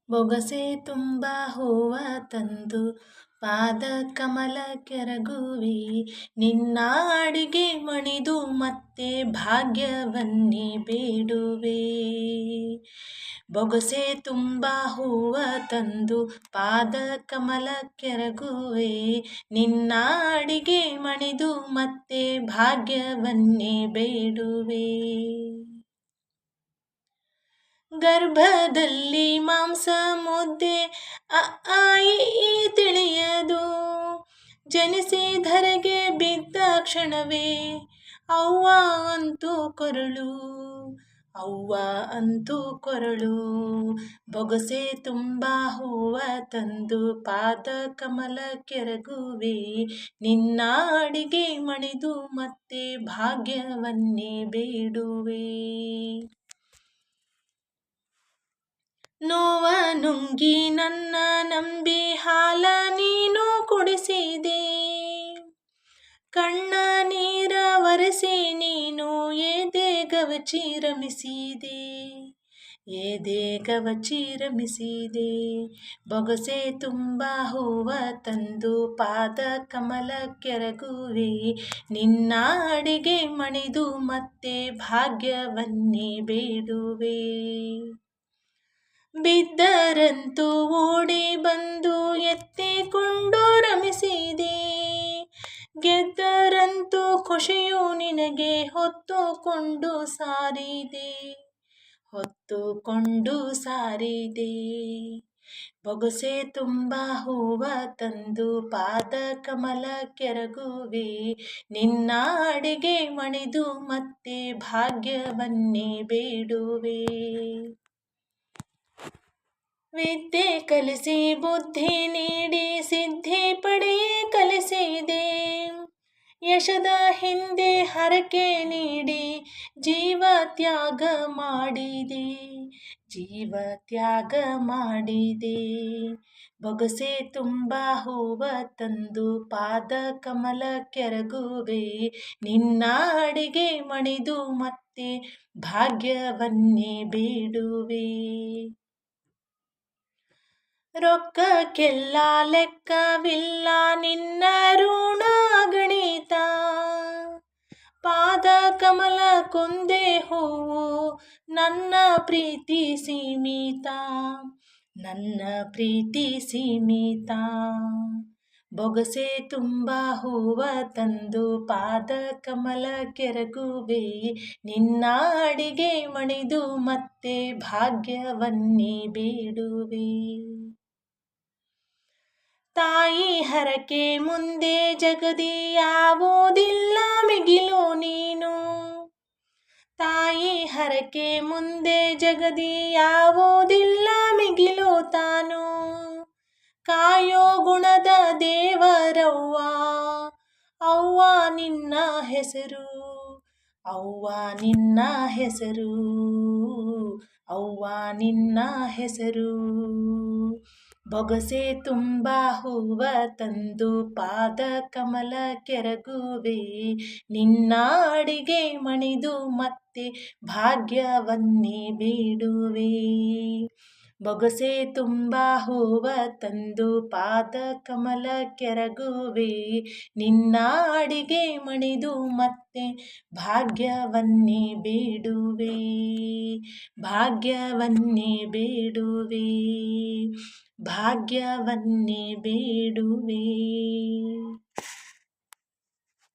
ಬೊಗಸೆ ತುಂಬ ಹೂವ ತಂದು ಪಾದ ಕಮಲ ಕೆರಗುವಿ ನಿನ್ನ ಅಡಿಗೆ ಮಣಿದು ಮತ್ತೆ ಭಾಗ್ಯವನ್ನೇ ಬೇಡುವೆ. ಬೊಗಸೆ ತುಂಬ ಹೂವ ತಂದು ಪಾದ ಕಮಲ ಕೆರಗುವೆ ನಿನ್ನ ಅಡಿಗೆ ಮಣಿದು ಮತ್ತೆ ಭಾಗ್ಯವನ್ನೇ ಬೇಡುವೆ. ಗರ್ಭದಲ್ಲಿ ಮಾಂಸ ಮುದ್ದೆ ಅ ಆ ಇ ಈ ತಿಳಿಯದು ಜನಿಸಿ ಧರೆಗೆ ಬಿದ್ದ ಕ್ಷಣವೇ ಅವ್ವ ಅಂತೂ ಕೊರಳು, ಅವ್ವ ಅಂತೂ ಕೊರಳು. ಬೊಗಸೆ ತುಂಬ ಹೂವ ತಂದು ಪಾದ ಕಮಲ ಕೆರಗುವೆ ನಿನ್ನ ಅಡಿಗೆ ಮಣಿದು ಮತ್ತೆ ಭಾಗ್ಯವನ್ನೇ ಬೇಡುವೆ. ನೋವ ನುಂಗಿ ನನ್ನ ನಂಬಿ ಹಾಲ ನೀನು ಕುಡಿಸಿದೆ, ಕಣ್ಣ ನೀರ ಒರೆಸಿ ನೀನು ಎದೆ ಗವಚಿ ರಮಿಸಿದೆ, ಎದೆ ಗವಚಿ ರಮಿಸಿದೆ. ಬೊಗಸೆ ತುಂಬ ಹೂವ ತಂದು ಪಾದ ಕಮಲ ಕೆರಗುವೆ ನಿನ್ನ ಅಡಿಗೆ ಮಣಿದು ಮತ್ತೆ ಭಾಗ್ಯವನ್ನೇ ಬೇಡುವೆ. ಬಿದ್ದರಂತೂ ಓಡಿ ಬಂದು ಎತ್ತಿಕೊಂಡು ರಮಿಸಿದೆ, ಗೆದ್ದರಂತೂ ಖುಷಿಯು ನಿನಗೆ ಹೊತ್ತುಕೊಂಡು ಸಾರಿದೆ, ಹೊತ್ತುಕೊಂಡು ಸಾರಿದೆ. ಬೊಗಸೆ ತುಂಬ ಹೂವ ತಂದು ಪಾದ ಕಮಲ ಕೆರಗುವೆ ನಿನ್ನ ಅಡಿಗೆ ಮಣಿದು ಮತ್ತೆ ಭಾಗ್ಯವನ್ನೇ ಬೇಡುವೆ. ವಿದ್ಯೆ ಕಲಿಸಿ ಬುದ್ಧಿ ನೀಡಿ ಸಿದ್ಧಿ ಪಡೆಯೇ ಕಲಿಸಿದೆ, ಯಶದ ಹಿಂದೆ ಹರಕೆ ನೀಡಿ ಜೀವ ತ್ಯಾಗ ಮಾಡಿದೆ, ಜೀವ ತ್ಯಾಗ ಮಾಡಿದೆ. ಬೊಗಸೆ ತುಂಬ ಹೂವ ತಂದು ಪಾದ ಕಮಲ ಕೆರಗುವೆ ನಿನ್ನ ಅಡಿಗೆ ಮಣಿದು ಮತ್ತೆ ಭಾಗ್ಯವನ್ನೇ ಬೇಡುವೆ. ರೊಕ್ಕಕ್ಕೆಲ್ಲ ಲೆಕ್ಕವಿಲ್ಲ ನಿನ್ನ ಋಣ ಗಣಿತ, ಪಾದ ಕಮಲ ಕೊಂದೆ ಹೂವು ನನ್ನ ಪ್ರೀತಿ ಸೀಮಿತ, ನನ್ನ ಪ್ರೀತಿ ಸೀಮಿತ. ಬೊಗಸೆ ತುಂಬ ಹೂವ ತಂದು ಪಾದ ಕಮಲ ಕೆರಗುವೆ ನಿನ್ನ ಅಡಿಗೆ ಮಣಿದು ಮತ್ತೆ ಭಾಗ್ಯವನ್ನೇ ಬೇಡುವೆ. ತಾಯಿ ಹರಕೆ ಮುಂದೆ ಜಗದಿ ಯಾವುದಿಲ್ಲ ಮಿಗಿಲು ನೀನು, ತಾಯಿ ಹರಕೆ ಮುಂದೆ ಜಗದಿ ಯಾವುದಿಲ್ಲ ಮಿಗಿಲು ತಾನು, ಕಾಯೋ ಗುಣದ ದೇವರವ್ವ ಅವ್ವ ನಿನ್ನ ಹೆಸರು, ಅವ್ವ ನಿನ್ನ ಹೆಸರು, ಅವ್ವ ನಿನ್ನ ಹೆಸರು. ಬೊಗಸೆ ತುಂಬ ಹೂವ ತಂದು ಪಾದ ಕಮಲ ಕೆರಗುವೆ ನಿನ್ನ ಅಡಿಗೆ ಮಣಿದು ಮತ್ತೆ ಭಾಗ್ಯವನ್ನೇ ಬೇಡುವೆ. ಬೊಗಸೆ ತುಂಬ ಹೂವ ತಂದು ಪಾದ ಕಮಲ ಕೆರಗುವೆ ನಿನ್ನ ಅಡಿಗೆ ಮಣಿದು ಮತ್ತೆ ಭಾಗ್ಯವನ್ನೇ ಬೇಡುವೆ, ಭಾಗ್ಯವನ್ನೇ ಬೇಡುವೆ, ಭಾಗ್ಯವನ್ನೇ ಬೇಡುವೆ.